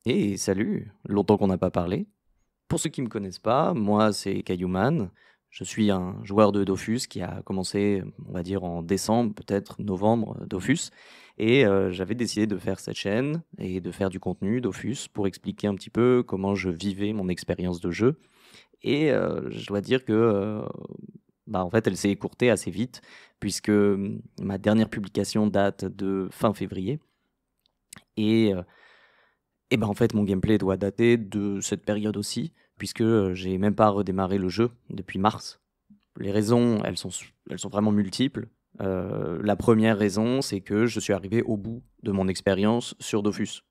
Et salut, longtemps qu'on n'a pas parlé. Pour ceux qui me connaissent pas, moi c'est Kayuman. Je suis un joueur de Dofus qui a commencé, on va dire en décembre, peut-être novembre, Dofus. Et j'avais décidé de faire cette chaîne et de faire du contenu Dofus pour expliquer un petit peu comment je vivais mon expérience de jeu. Et je dois dire que, en fait, elle s'est écourtée assez vite puisque ma dernière publication date de fin février. Et en fait, mon gameplay doit dater de cette période aussi, puisque j'ai même pas redémarré le jeu depuis mars. Les raisons, elles sont vraiment multiples. La première raison, c'est que je suis arrivé au bout de mon expérience sur Dofus.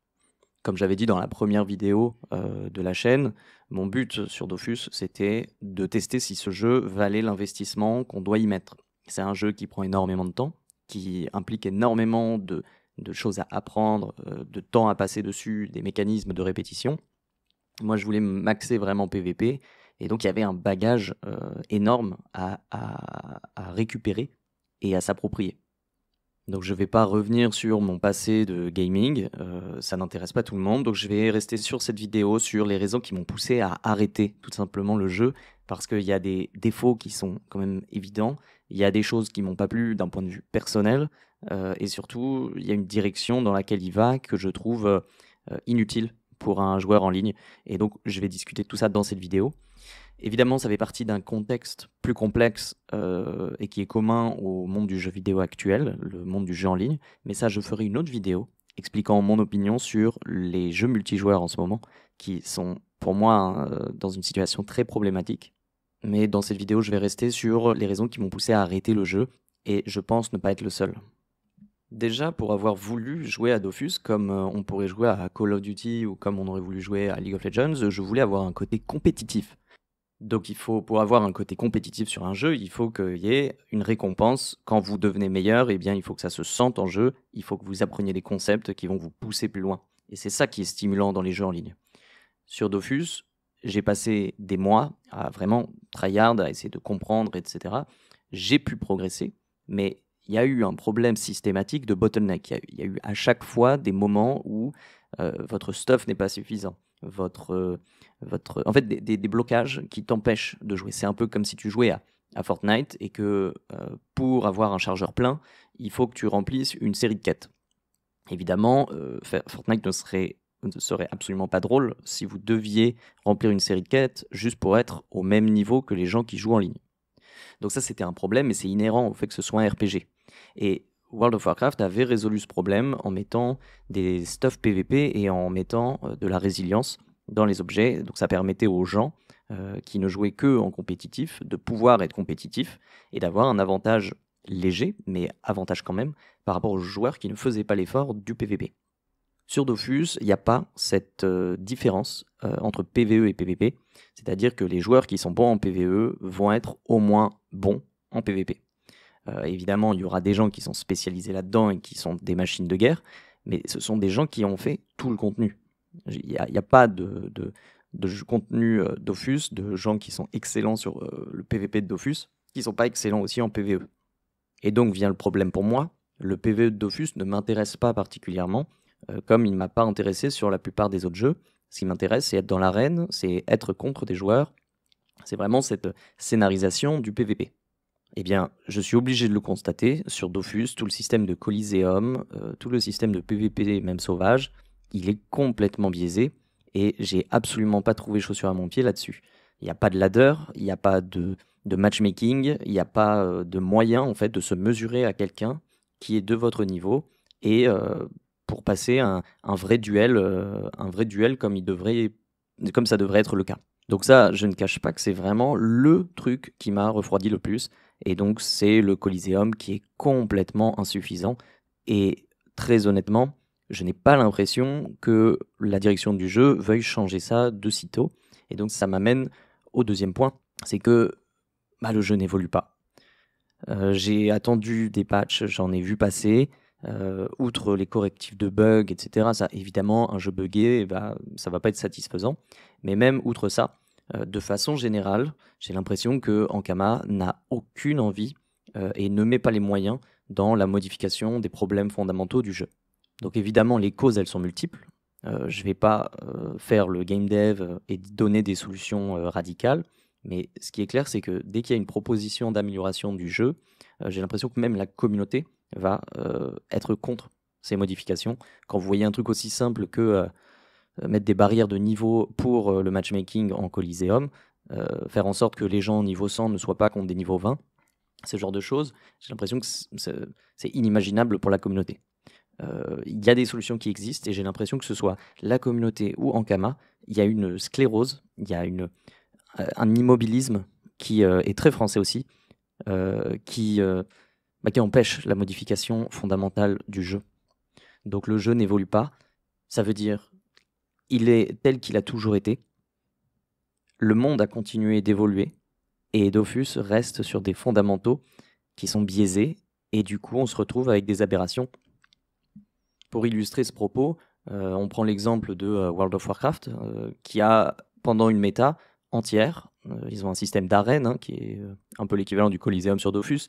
Comme j'avais dit dans la première vidéo de la chaîne, mon but sur Dofus, c'était de tester si ce jeu valait l'investissement qu'on doit y mettre. C'est un jeu qui prend énormément de temps, qui implique énormément de choses à apprendre, de temps à passer dessus, des mécanismes de répétition. Moi, je voulais m'axer vraiment PVP, et donc il y avait un bagage énorme à récupérer et à s'approprier. Donc je vais pas revenir sur mon passé de gaming, ça n'intéresse pas tout le monde, donc je vais rester sur cette vidéo, sur les raisons qui m'ont poussé à arrêter tout simplement le jeu, parce qu'il y a des défauts qui sont quand même évidents, il y a des choses qui m'ont pas plu d'un point de vue personnel, et surtout, il y a une direction dans laquelle il va que je trouve inutile pour un joueur en ligne, et donc je vais discuter de tout ça dans cette vidéo. Évidemment, ça fait partie d'un contexte plus complexe et qui est commun au monde du jeu vidéo actuel, le monde du jeu en ligne. Mais ça, je ferai une autre vidéo expliquant mon opinion sur les jeux multijoueurs en ce moment, qui sont pour moi dans une situation très problématique. Mais dans cette vidéo, je vais rester sur les raisons qui m'ont poussé à arrêter le jeu, et je pense ne pas être le seul. Déjà, pour avoir voulu jouer à Dofus, comme on pourrait jouer à Call of Duty ou comme on aurait voulu jouer à League of Legends, je voulais avoir un côté compétitif. Donc il faut, pour avoir un côté compétitif sur un jeu, il faut qu'il y ait une récompense. Quand vous devenez meilleur, eh bien, il faut que ça se sente en jeu. Il faut que vous appreniez des concepts qui vont vous pousser plus loin. Et c'est ça qui est stimulant dans les jeux en ligne. Sur Dofus, j'ai passé des mois à vraiment tryhard, à essayer de comprendre, etc. J'ai pu progresser, mais il y a eu un problème systématique de bottleneck. Il y a eu à chaque fois des moments où votre stuff n'est pas suffisant. En fait, des blocages qui t'empêchent de jouer. C'est un peu comme si tu jouais à Fortnite et que pour avoir un chargeur plein, il faut que tu remplisses une série de quêtes. Évidemment, Fortnite ne serait absolument pas drôle si vous deviez remplir une série de quêtes juste pour être au même niveau que les gens qui jouent en ligne. Donc ça, c'était un problème, mais c'est inhérent au fait que ce soit un RPG. Et World of Warcraft avait résolu ce problème en mettant des stuff PVP et en mettant de la résilience dans les objets. Donc ça permettait aux gens qui ne jouaient que en compétitif de pouvoir être compétitifs et d'avoir un avantage léger, mais avantage quand même, par rapport aux joueurs qui ne faisaient pas l'effort du PVP. Sur Dofus, il n'y a pas cette différence entre PvE et PvP, c'est-à-dire que les joueurs qui sont bons en PvE vont être au moins bons en PvP. Évidemment, il y aura des gens qui sont spécialisés là-dedans et qui sont des machines de guerre, mais ce sont des gens qui ont fait tout le contenu. Il n'y a pas de contenu Dofus, de gens qui sont excellents sur le PvP de Dofus, qui ne sont pas excellents aussi en PvE. Et donc vient le problème pour moi, le PvE de Dofus ne m'intéresse pas particulièrement, comme il ne m'a pas intéressé sur la plupart des autres jeux. Ce qui m'intéresse, c'est être dans l'arène, c'est être contre des joueurs, c'est vraiment cette scénarisation du PvP. Eh bien, je suis obligé de le constater, sur Dofus, tout le système de Coliseum, tout le système de PvP, même sauvage, il est complètement biaisé, et j'ai absolument pas trouvé chaussure à mon pied là-dessus. Il n'y a pas de ladder, il n'y a pas de matchmaking, il n'y a pas de moyen en fait de se mesurer à quelqu'un qui est de votre niveau et pour passer un vrai duel comme ça devrait être le cas. Donc ça, je ne cache pas que c'est vraiment le truc qui m'a refroidi le plus. Et donc c'est le Coliseum qui est complètement insuffisant. Et très honnêtement, je n'ai pas l'impression que la direction du jeu veuille changer ça de sitôt. Et donc ça m'amène au deuxième point, c'est que le jeu n'évolue pas. J'ai attendu des patchs, j'en ai vu passer. Outre les correctifs de bugs, etc., ça, évidemment, un jeu buggé, ça va pas être satisfaisant. Mais même outre ça, de façon générale, j'ai l'impression que Ankama n'a aucune envie et ne met pas les moyens dans la modification des problèmes fondamentaux du jeu. Donc évidemment, les causes, elles sont multiples. Je vais pas faire le game dev et donner des solutions radicales, mais ce qui est clair, c'est que dès qu'il y a une proposition d'amélioration du jeu, j'ai l'impression que même la communauté va être contre ces modifications. Quand vous voyez un truc aussi simple que mettre des barrières de niveau pour le matchmaking en Coliseum, faire en sorte que les gens niveau 100 ne soient pas contre des niveaux 20, ce genre de choses, j'ai l'impression que c'est inimaginable pour la communauté. Il y a des solutions qui existent et j'ai l'impression que ce soit la communauté ou Ankama, il y a une sclérose, il y a un immobilisme qui est très français aussi, qui empêche la modification fondamentale du jeu. Donc le jeu n'évolue pas, ça veut dire il est tel qu'il a toujours été, le monde a continué d'évoluer, et Dofus reste sur des fondamentaux qui sont biaisés, et du coup on se retrouve avec des aberrations. Pour illustrer ce propos, on prend l'exemple de World of Warcraft, qui a, pendant une méta entière, ils ont un système d'arène qui est un peu l'équivalent du Coliseum sur Dofus,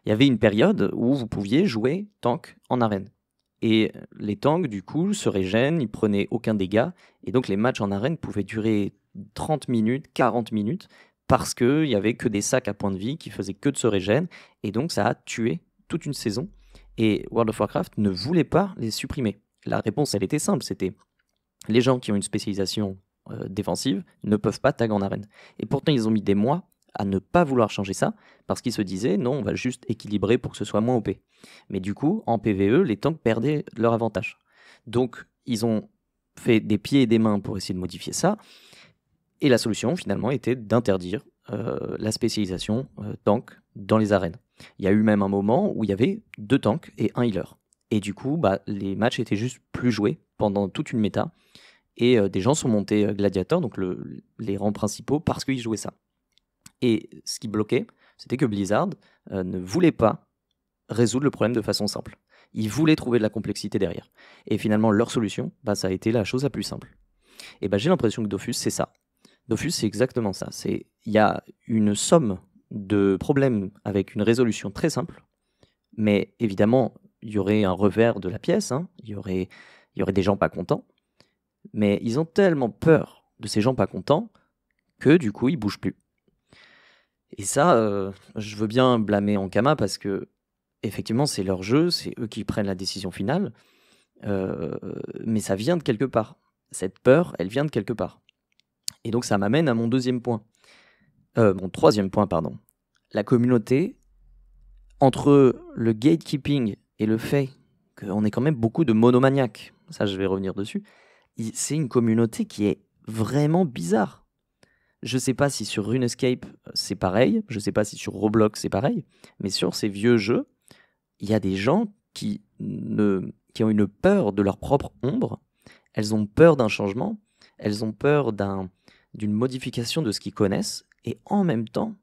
il y avait une période où vous pouviez jouer tank en arène. Et les tanks, du coup, se régènent, ils prenaient aucun dégât, et donc les matchs en arène pouvaient durer 30 minutes, 40 minutes, parce qu'il n'y avait que des sacs à points de vie qui faisaient que de se régène, et donc ça a tué toute une saison. Et World of Warcraft ne voulait pas les supprimer. La réponse, elle était simple, c'était les gens qui ont une spécialisation défensive ne peuvent pas tag en arène. Et pourtant, ils ont mis des mois à ne pas vouloir changer ça, parce qu'ils se disaient, non, on va juste équilibrer pour que ce soit moins OP. Mais du coup, en PvE, les tanks perdaient leur avantage. Donc, ils ont fait des pieds et des mains pour essayer de modifier ça, et la solution, finalement, était d'interdire la spécialisation tank dans les arènes. Il y a eu même un moment où il y avait 2 tanks et 1 healer. Et du coup, les matchs étaient juste plus joués pendant toute une méta, et des gens sont montés gladiateurs, donc les rangs principaux, parce qu'ils jouaient ça. Et ce qui bloquait, c'était que Blizzard ne voulait pas résoudre le problème de façon simple. Ils voulaient trouver de la complexité derrière. Et finalement, leur solution, ça a été la chose la plus simple. Et j'ai l'impression que Dofus, c'est ça. Dofus, c'est exactement ça. Il y a une somme de problèmes avec une résolution très simple, mais évidemment, il y aurait un revers de la pièce, il y aurait des gens pas contents, mais ils ont tellement peur de ces gens pas contents que du coup, ils bougent plus. Et ça, je veux bien blâmer Ankama parce que, effectivement, c'est leur jeu, c'est eux qui prennent la décision finale, mais ça vient de quelque part. Cette peur, elle vient de quelque part. Et donc, ça m'amène à mon mon troisième point, pardon. La communauté, entre le gatekeeping et le fait qu'on ait quand même beaucoup de monomaniaques, ça je vais revenir dessus, c'est une communauté qui est vraiment bizarre. Je sais pas si sur RuneScape c'est pareil, je sais pas si sur Roblox c'est pareil, mais sur ces vieux jeux, il y a des gens qui ont une peur de leur propre ombre, elles ont peur d'un changement, elles ont peur d'une modification de ce qu'ils connaissent, et en même temps,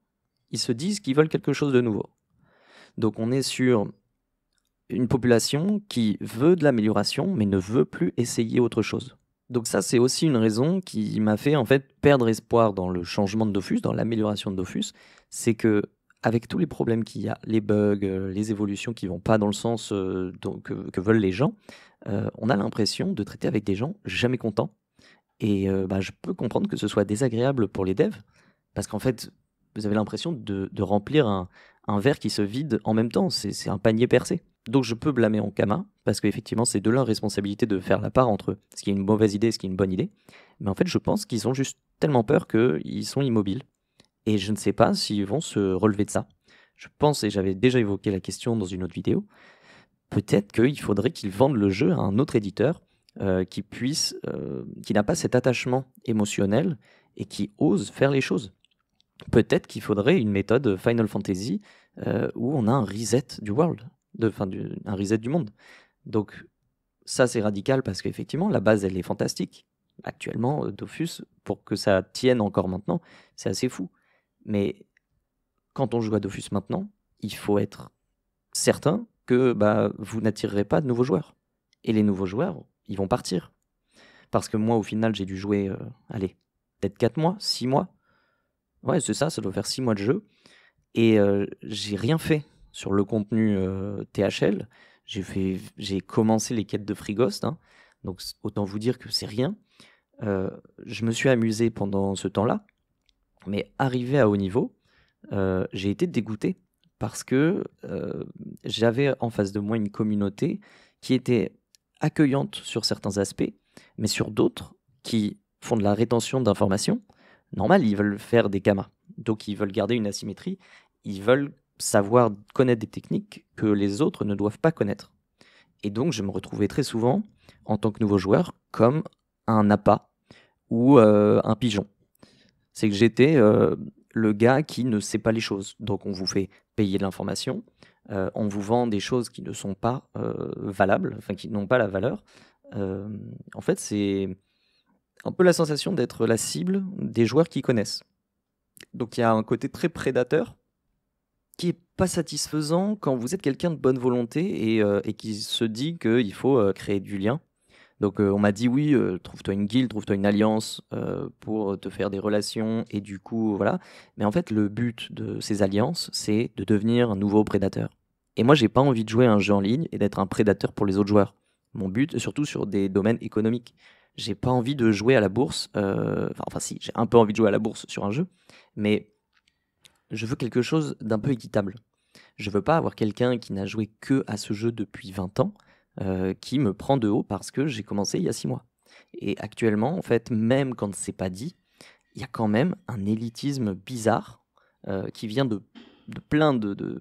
ils se disent qu'ils veulent quelque chose de nouveau. Donc on est sur une population qui veut de l'amélioration, mais ne veut plus essayer autre chose. Donc ça, c'est aussi une raison qui m'a fait en fait perdre espoir dans le changement de Dofus, dans l'amélioration de Dofus, c'est que avec tous les problèmes qu'il y a, les bugs, les évolutions qui vont pas dans le sens que veulent les gens, on a l'impression de traiter avec des gens jamais contents. Et je peux comprendre que ce soit désagréable pour les devs, parce qu'en fait, vous avez l'impression de remplir un verre qui se vide en même temps, c'est un panier percé. Donc je peux blâmer Ankama, parce qu'effectivement c'est de leur responsabilité de faire la part entre ce qui est une mauvaise idée et ce qui est une bonne idée. Mais en fait je pense qu'ils ont juste tellement peur qu'ils sont immobiles. Et je ne sais pas s'ils vont se relever de ça. Je pense, et j'avais déjà évoqué la question dans une autre vidéo, peut-être qu'il faudrait qu'ils vendent le jeu à un autre éditeur qui n'a pas cet attachement émotionnel et qui ose faire les choses. Peut-être qu'il faudrait une méthode Final Fantasy où on a un reset du world, un reset du monde. Donc ça c'est radical parce qu'effectivement la base elle est fantastique. Actuellement, Dofus, pour que ça tienne encore maintenant, c'est assez fou. Mais quand on joue à Dofus maintenant, il faut être certain que vous n'attirerez pas de nouveaux joueurs. Et les nouveaux joueurs, ils vont partir. Parce que moi, au final, j'ai dû jouer, peut-être 4 mois, 6 mois. Ouais, c'est ça doit faire 6 mois de jeu. Et j'ai rien fait sur le contenu THL. J'ai commencé les quêtes de Free Ghost. Donc autant vous dire que c'est rien. Je me suis amusé pendant ce temps-là, mais arrivé à haut niveau, j'ai été dégoûté parce que, j'avais en face de moi une communauté qui était accueillante sur certains aspects, mais sur d'autres, qui font de la rétention d'informations. Normal, ils veulent faire des camas, donc ils veulent garder une asymétrie. Ils veulent savoir connaître des techniques que les autres ne doivent pas connaître. Et donc je me retrouvais très souvent, en tant que nouveau joueur, comme un appât ou un pigeon. C'est que j'étais le gars qui ne sait pas les choses. Donc on vous fait payer de l'information, on vous vend des choses qui ne sont pas valables, enfin qui n'ont pas la valeur. En fait, c'est un peu la sensation d'être la cible des joueurs qui connaissent. Donc il y a un côté très prédateur qui est pas satisfaisant quand vous êtes quelqu'un de bonne volonté et qui se dit qu'il faut créer du lien. Donc on m'a dit oui, trouve-toi une guilde, trouve-toi une alliance pour te faire des relations et du coup voilà. Mais en fait le but de ces alliances, c'est de devenir un nouveau prédateur. Et moi j'ai pas envie de jouer à un jeu en ligne et d'être un prédateur pour les autres joueurs. Mon but, surtout sur des domaines économiques. J'ai pas envie de jouer à la bourse, enfin si, j'ai un peu envie de jouer à la bourse sur un jeu, mais je veux quelque chose d'un peu équitable. Je veux pas avoir quelqu'un qui n'a joué que à ce jeu depuis 20 ans, qui me prend de haut parce que j'ai commencé il y a 6 mois. Et actuellement, en fait, même quand c'est pas dit, il y a quand même un élitisme bizarre, qui vient de plein de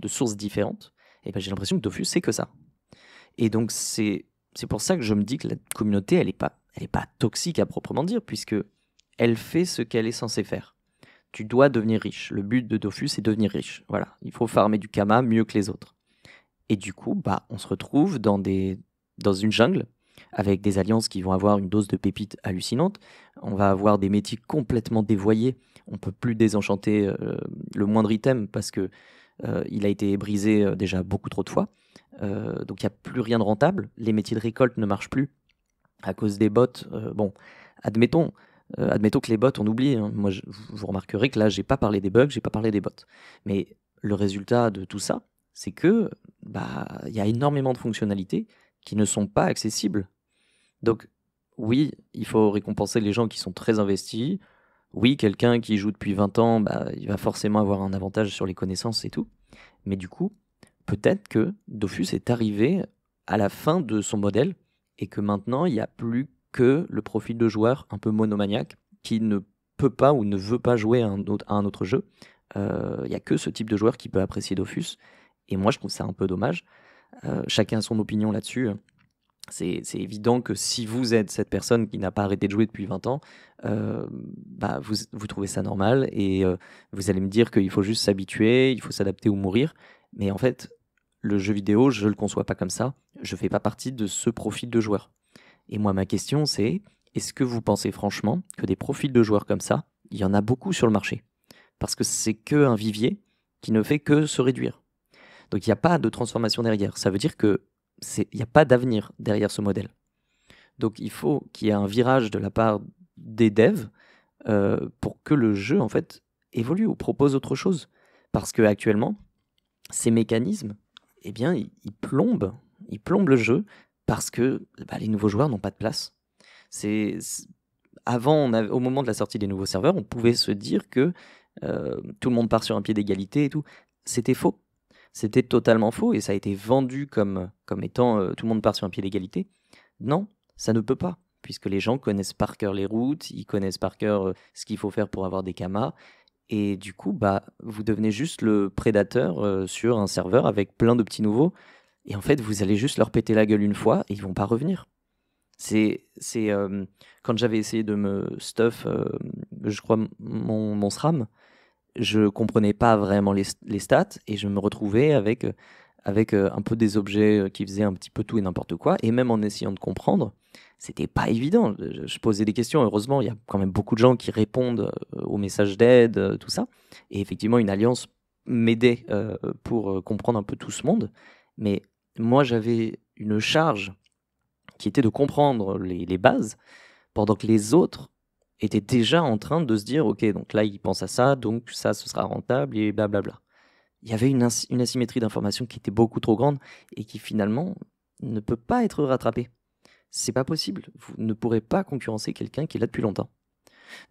sources différentes. Et ben, j'ai l'impression que Dofus, c'est que ça. Et donc c'est pour ça que je me dis que la communauté, elle est pas toxique à proprement dire, puisque elle fait ce qu'elle est censée faire. Tu dois devenir riche. Le but de Dofus, c'est devenir riche. Voilà, il faut farmer du Kama mieux que les autres. Et du coup, bah, on se retrouve dans une jungle avec des alliances qui vont avoir une dose de pépites hallucinante. On va avoir des métiers complètement dévoyés. On peut plus désenchanter le moindre item parce que il a été brisé déjà beaucoup trop de fois. Donc il n'y a plus rien de rentable. Les métiers de récolte ne marchent plus à cause des bots. Bon, admettons, admettons que les bots, on oublie, hein. Moi, vous remarquerez que là, j'ai pas parlé des bugs, j'ai pas parlé des bots. Mais le résultat de tout ça, c'est que bah, il y a énormément de fonctionnalités qui ne sont pas accessibles. Donc, oui, il faut récompenser les gens qui sont très investis. Oui, quelqu'un qui joue depuis 20 ans, bah, il va forcément avoir un avantage sur les connaissances et tout. Mais du coup, peut-être que Dofus est arrivé à la fin de son modèle et que maintenant, il n'y a plus que le profil de joueur un peu monomaniaque qui ne peut pas ou ne veut pas jouer à un autre jeu. Il n'y a que ce type de joueur qui peut apprécier Dofus. Et moi, je trouve ça un peu dommage. Chacun a son opinion là-dessus. C'est évident que si vous êtes cette personne qui n'a pas arrêté de jouer depuis 20 ans, bah vous trouvez ça normal et vous allez me dire qu'il faut juste s'habituer, il faut s'adapter ou mourir. Mais en fait, le jeu vidéo, je le conçois pas comme ça. Je fais pas partie de ce profil de joueur. Et moi, ma question, c'est est-ce que vous pensez franchement que des profils de joueurs comme ça, il y en a beaucoup sur le marché? Parce que c'est que un vivier qui ne fait que se réduire. Donc il n'y a pas de transformation derrière. Ça veut dire que il n'y a pas d'avenir derrière ce modèle. Donc il faut qu'il y ait un virage de la part des devs pour que le jeu en fait évolue ou propose autre chose. Parce que actuellement, ces mécanismes, eh bien, ils plombent le jeu parce que bah, les nouveaux joueurs n'ont pas de place. Avant, au moment de la sortie des nouveaux serveurs, on pouvait se dire que tout le monde part sur un pied d'égalité et tout. C'était faux. C'était totalement faux et ça a été vendu comme étant tout le monde part sur un pied d'égalité. Non, ça ne peut pas, puisque les gens connaissent par cœur les routes, ils connaissent par cœur ce qu'il faut faire pour avoir des kamas, et du coup, bah, vous devenez juste le prédateur sur un serveur avec plein de petits nouveaux, et en fait, vous allez juste leur péter la gueule une fois et ils vont pas revenir. C'est quand j'avais essayé de me stuff, je crois, mon SRAM, je comprenais pas vraiment les stats et je me retrouvais avec un peu des objets qui faisaient un petit peu tout et n'importe quoi. Et même en essayant de comprendre, c'était pas évident. Je posais des questions. Heureusement, il y a quand même beaucoup de gens qui répondent aux messages d'aide, tout ça. Et effectivement, une alliance m'aidait pour comprendre un peu tout ce monde. Mais moi, j'avais une charge qui était de comprendre les bases pendant que les autres étaient déjà en train de se dire, ok, donc là, ils pensent à ça, donc ça, ce sera rentable, et blablabla. Il y avait une asymétrie d'information qui était beaucoup trop grande et qui finalement ne peut pas être rattrapée. C'est pas possible. Vous ne pourrez pas concurrencer quelqu'un qui est là depuis longtemps.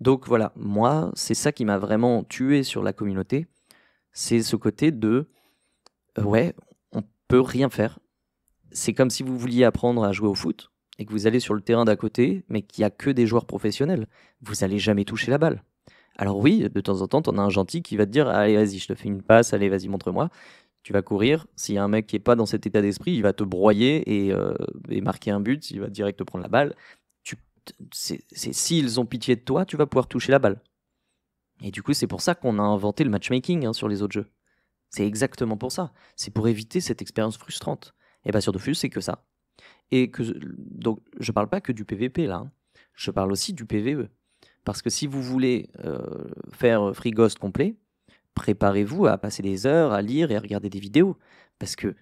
Donc voilà, moi, c'est ça qui m'a vraiment tué sur la communauté. C'est ce côté de ouais, on peut rien faire. C'est comme si vous vouliez apprendre à jouer au foot et que vous allez sur le terrain d'à côté, mais qu'il y a que des joueurs professionnels. Vous allez jamais toucher la balle. Alors oui, de temps en temps, t'en as un gentil qui va te dire: allez, vas-y, je te fais une passe, allez, vas-y, montre-moi. Tu vas courir. S'il y a un mec qui est pas dans cet état d'esprit, il va te broyer et marquer un but. Il va direct te prendre la balle. S'ils ont pitié de toi, tu vas pouvoir toucher la balle. Et du coup, c'est pour ça qu'on a inventé le matchmaking sur les autres jeux. C'est exactement pour ça. C'est pour éviter cette expérience frustrante. Et bien sur Dofus, c'est que ça. Donc, je parle pas que du PVP là. Je parle aussi du PVE. Parce que si vous voulez faire Free Ghost complet, préparez-vous à passer des heures à lire et à regarder des vidéos. Parce que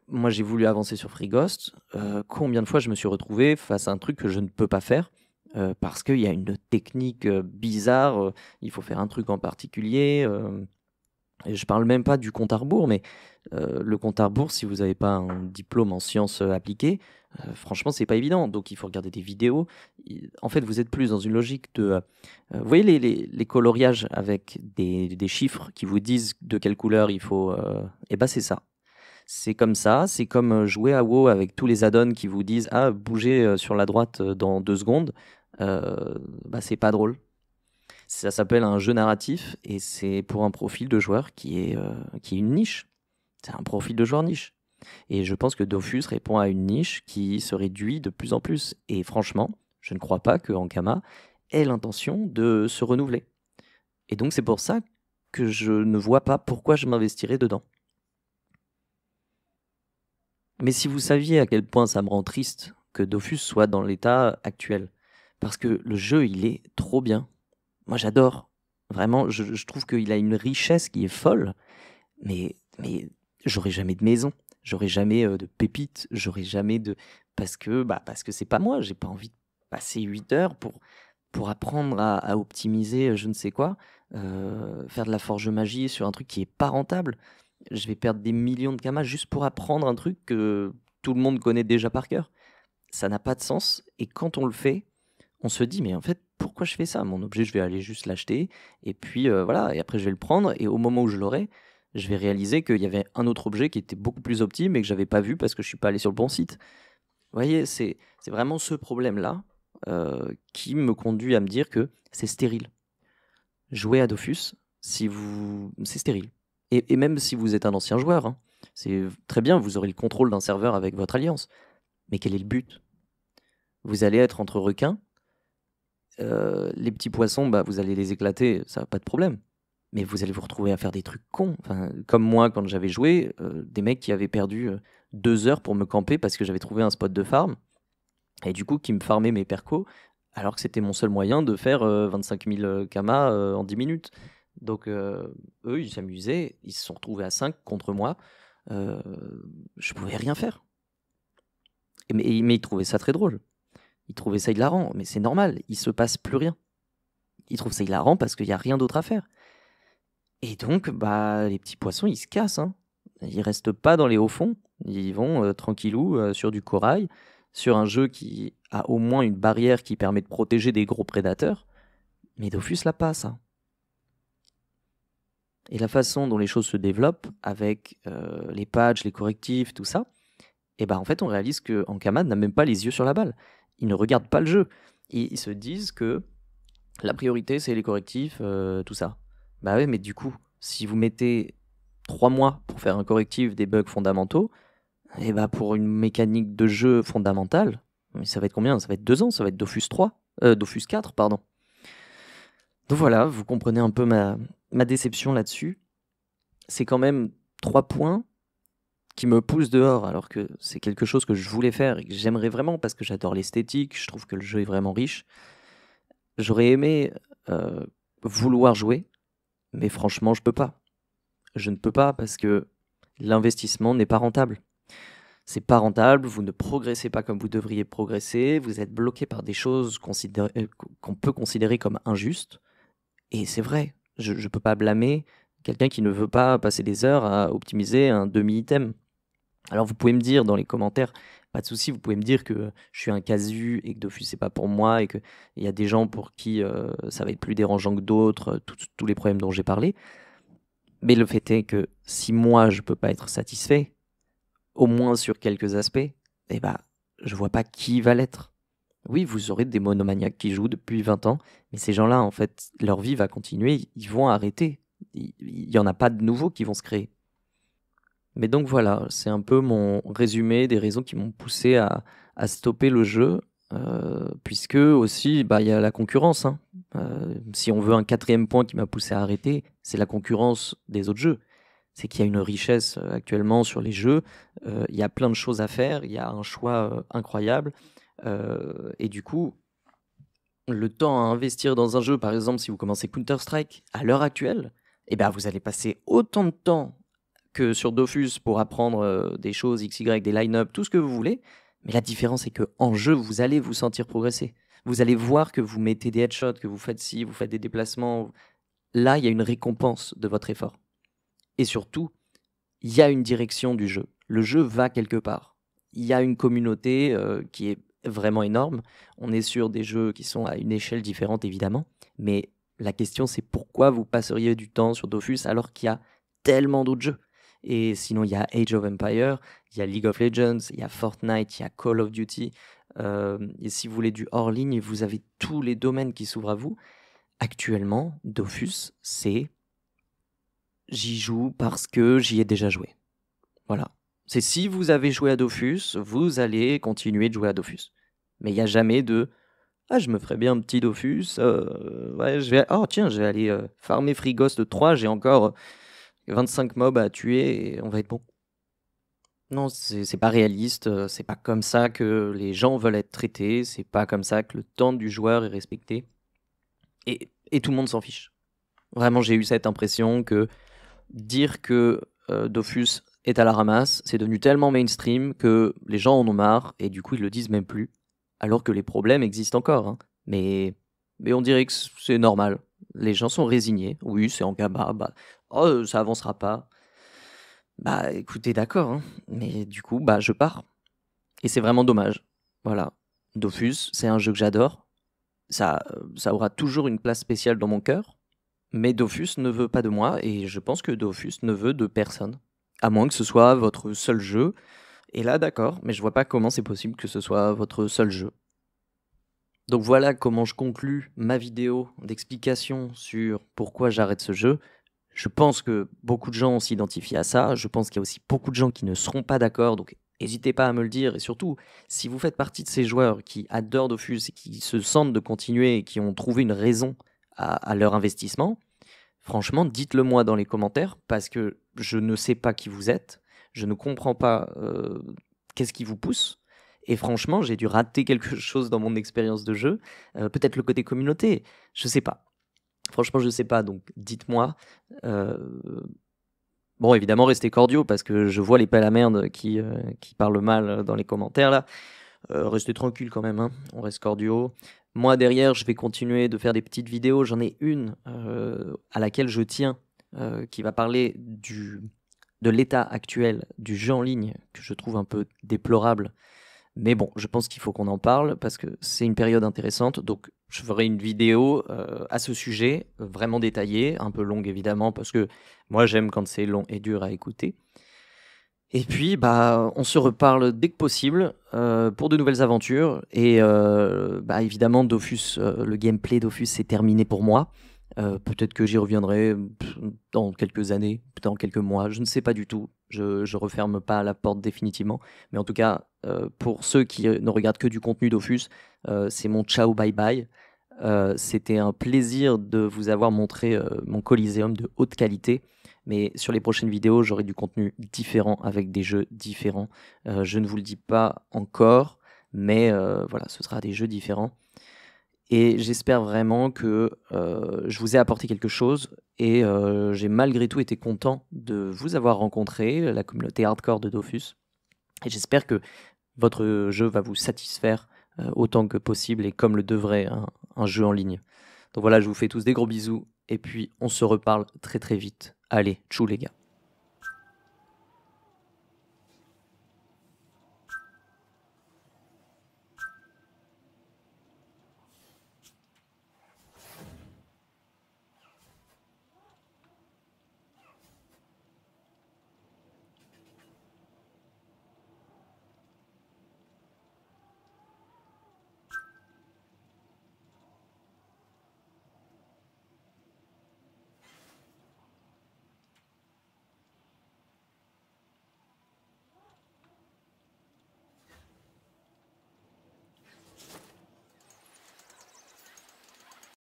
moi, j'ai voulu avancer sur Free Ghost. Combien de fois je me suis retrouvé face à un truc que je ne peux pas faire parce qu'il y a une technique bizarre. Il faut faire un truc en particulier. Et je parle même pas du compte à rebours, mais le compte à rebours, si vous n'avez pas un diplôme en sciences appliquées, franchement, c'est pas évident. Donc, il faut regarder des vidéos. En fait, vous êtes plus dans une logique de. Vous voyez les coloriages avec des chiffres qui vous disent de quelle couleur il faut. Et ben, c'est ça. C'est comme ça. C'est comme jouer à WoW avec tous les add-ons qui vous disent: ah, bougez sur la droite dans 2 secondes. Bah, c'est pas drôle. Ça s'appelle un jeu narratif et c'est pour un profil de joueur qui est une niche. C'est un profil de joueur niche. Et je pense que Dofus répond à une niche qui se réduit de plus en plus. Et franchement, je ne crois pas que Ankama ait l'intention de se renouveler. Et donc c'est pour ça que je ne vois pas pourquoi je m'investirais dedans. Mais si vous saviez à quel point ça me rend triste que Dofus soit dans l'état actuel, parce que le jeu, il est trop bien. Moi, j'adore. Vraiment, je trouve qu'il a une richesse qui est folle, mais j'aurai jamais de maison, j'aurai jamais de pépites, j'aurai jamais de. Parce que c'est pas moi, j'ai pas envie de passer 8 heures pour apprendre à optimiser je ne sais quoi, faire de la forge magie sur un truc qui est pas rentable. Je vais perdre des millions de kamas juste pour apprendre un truc que tout le monde connaît déjà par cœur. Ça n'a pas de sens, et quand on le fait, on se dit: mais en fait, pourquoi je fais ça? Mon objet, je vais aller juste l'acheter, et puis voilà, et après je vais le prendre, et au moment où je l'aurai, je vais réaliser qu'il y avait un autre objet qui était beaucoup plus optime et que j'avais pas vu parce que je suis pas allé sur le bon site. Vous voyez, c'est vraiment ce problème-là qui me conduit à me dire que c'est stérile. Jouer à Dofus, c'est stérile. Et même si vous êtes un ancien joueur, hein, c'est très bien, vous aurez le contrôle d'un serveur avec votre alliance. Mais quel est le but? Vous allez être entre requins. Les petits poissons, bah, vous allez les éclater, ça n'a pas de problème. Mais vous allez vous retrouver à faire des trucs cons. Enfin, comme moi, quand j'avais joué, des mecs qui avaient perdu 2 heures pour me camper parce que j'avais trouvé un spot de farm. Et du coup, qui me farmaient mes percos, alors que c'était mon seul moyen de faire 25 000 kamas en 10 minutes. Donc, eux, ils s'amusaient, ils se sont retrouvés à 5 contre moi. Je pouvais rien faire. Mais ils trouvaient ça très drôle. Ils trouvaient ça hilarant, mais c'est normal, il se passe plus rien. Ils trouvent ça hilarant parce qu'il n'y a rien d'autre à faire. Et donc, bah, les petits poissons, ils se cassent. Hein. Ils restent pas dans les hauts fonds. Ils vont tranquillou sur du corail, sur un jeu qui a au moins une barrière qui permet de protéger des gros prédateurs. Mais Dofus l'a pas, ça. Et la façon dont les choses se développent, avec les patchs, les correctifs, tout ça, et bah en fait, on réalise que Ankama n'a même pas les yeux sur la balle. Ils ne regardent pas le jeu. Ils se disent que la priorité, c'est les correctifs, tout ça. Bah ouais, mais du coup, si vous mettez 3 mois pour faire un correctif des bugs fondamentaux, et bah pour une mécanique de jeu fondamentale, mais ça va être combien? Ça va être 2 ans, ça va être Dofus 3, Dofus 4, pardon. Donc voilà, vous comprenez un peu ma déception là-dessus. C'est quand même 3 points qui me poussent dehors, alors que c'est quelque chose que je voulais faire et que j'aimerais vraiment parce que j'adore l'esthétique, je trouve que le jeu est vraiment riche. J'aurais aimé vouloir jouer, mais franchement, je peux pas. Je ne peux pas parce que l'investissement n'est pas rentable. C'est pas rentable, vous ne progressez pas comme vous devriez progresser, vous êtes bloqué par des choses qu'on peut considérer comme injustes. Et c'est vrai, je ne peux pas blâmer quelqu'un qui ne veut pas passer des heures à optimiser un demi-item. Alors vous pouvez me dire dans les commentaires: pas de souci, vous pouvez me dire que je suis un casu et que Dofus c'est pas pour moi et qu'il y a des gens pour qui ça va être plus dérangeant que d'autres, tous les problèmes dont j'ai parlé. Mais le fait est que si moi je peux pas être satisfait, au moins sur quelques aspects, eh ben, je vois pas qui va l'être. Oui, vous aurez des monomaniaques qui jouent depuis 20 ans, mais ces gens-là, en fait, leur vie va continuer, ils vont arrêter. Il y en a pas de nouveaux qui vont se créer. Mais donc voilà, c'est un peu mon résumé des raisons qui m'ont poussé à stopper le jeu, puisque aussi, bah, il y a la concurrence, hein. Si on veut un quatrième point qui m'a poussé à arrêter, c'est la concurrence des autres jeux. C'est qu'il y a une richesse actuellement sur les jeux, il y a plein de choses à faire, il y a un choix incroyable, et du coup, le temps à investir dans un jeu, par exemple, si vous commencez Counter-Strike à l'heure actuelle, eh ben, vous allez passer autant de temps que sur Dofus pour apprendre des choses XY, des line-up, tout ce que vous voulez. Mais la différence, c'est qu'en jeu, vous allez vous sentir progresser. Vous allez voir que vous mettez des headshots, que vous faites ci, vous faites des déplacements. Là, il y a une récompense de votre effort. Et surtout, il y a une direction du jeu. Le jeu va quelque part. Il y a une communauté qui est vraiment énorme. On est sur des jeux qui sont à une échelle différente, évidemment. Mais la question, c'est pourquoi vous passeriez du temps sur Dofus alors qu'il y a tellement d'autres jeux. Et sinon, il y a Age of Empires, il y a League of Legends, il y a Fortnite, il y a Call of Duty. Et si vous voulez du hors-ligne, vous avez tous les domaines qui s'ouvrent à vous. Actuellement, Dofus, c'est j'y joue parce que j'y ai déjà joué. Voilà. C'est si vous avez joué à Dofus, vous allez continuer de jouer à Dofus. Mais il n'y a jamais de ah, je me ferais bien un petit Dofus. Ouais, oh, tiens, je vais aller farmer Free Ghost 3. J'ai encore 25 mobs à tuer et on va être bon. Non, c'est pas réaliste. C'est pas comme ça que les gens veulent être traités. C'est pas comme ça que le temps du joueur est respecté. Et tout le monde s'en fiche. Vraiment, j'ai eu cette impression que dire que Dofus est à la ramasse, c'est devenu tellement mainstream que les gens en ont marre et du coup ils le disent même plus. Alors que les problèmes existent encore, hein. Mais on dirait que c'est normal. Les gens sont résignés. Oui, c'est en cabas. Bah, oh, ça avancera pas. Bah écoutez, d'accord, hein. Mais du coup, bah je pars. Et c'est vraiment dommage. Voilà. Dofus, c'est un jeu que j'adore. Ça aura toujours une place spéciale dans mon cœur. Mais Dofus ne veut pas de moi et je pense que Dofus ne veut de personne. À moins que ce soit votre seul jeu. Et là, d'accord, mais je vois pas comment c'est possible que ce soit votre seul jeu. Donc voilà comment je conclus ma vidéo d'explication sur pourquoi j'arrête ce jeu. Je pense que beaucoup de gens s'identifient à ça. Je pense qu'il y a aussi beaucoup de gens qui ne seront pas d'accord. Donc n'hésitez pas à me le dire. Et surtout, si vous faites partie de ces joueurs qui adorent Dofus et qui se sentent de continuer et qui ont trouvé une raison à leur investissement, franchement, dites-le moi dans les commentaires parce que je ne sais pas qui vous êtes. Je ne comprends pas qu'est-ce qui vous pousse. Et franchement, j'ai dû rater quelque chose dans mon expérience de jeu. Peut-être le côté communauté, je sais pas. Franchement, je sais pas, donc dites-moi. Euh, Bon, évidemment, restez cordiaux parce que je vois les pelles à merde qui parlent mal dans les commentaires là. Restez tranquille quand même, hein. On reste cordiaux. Moi, derrière, je vais continuer de faire des petites vidéos. J'en ai une à laquelle je tiens qui va parler de l'état actuel du jeu en ligne que je trouve un peu déplorable. Mais bon, je pense qu'il faut qu'on en parle parce que c'est une période intéressante. Donc, je ferai une vidéo à ce sujet, vraiment détaillée, un peu longue évidemment, parce que moi j'aime quand c'est long et dur à écouter. Et puis, bah, on se reparle dès que possible pour de nouvelles aventures. Et bah, évidemment, Dofus, le gameplay Dofus, c'est terminé pour moi. Peut-être que j'y reviendrai dans quelques années, peut-être dans quelques mois, je ne sais pas du tout. Je referme pas la porte définitivement. Mais en tout cas, pour ceux qui ne regardent que du contenu Dofus, c'est mon ciao bye bye. C'était un plaisir de vous avoir montré mon Coliseum de haute qualité. Mais sur les prochaines vidéos, j'aurai du contenu différent avec des jeux différents. Je ne vous le dis pas encore, mais voilà, ce sera des jeux différents. Et j'espère vraiment que je vous ai apporté quelque chose et j'ai malgré tout été content de vous avoir rencontré, la communauté hardcore de Dofus. Et j'espère que votre jeu va vous satisfaire autant que possible et comme le devrait un jeu en ligne. Donc voilà, je vous fais tous des gros bisous et puis on se reparle très très vite. Allez, tchou les gars.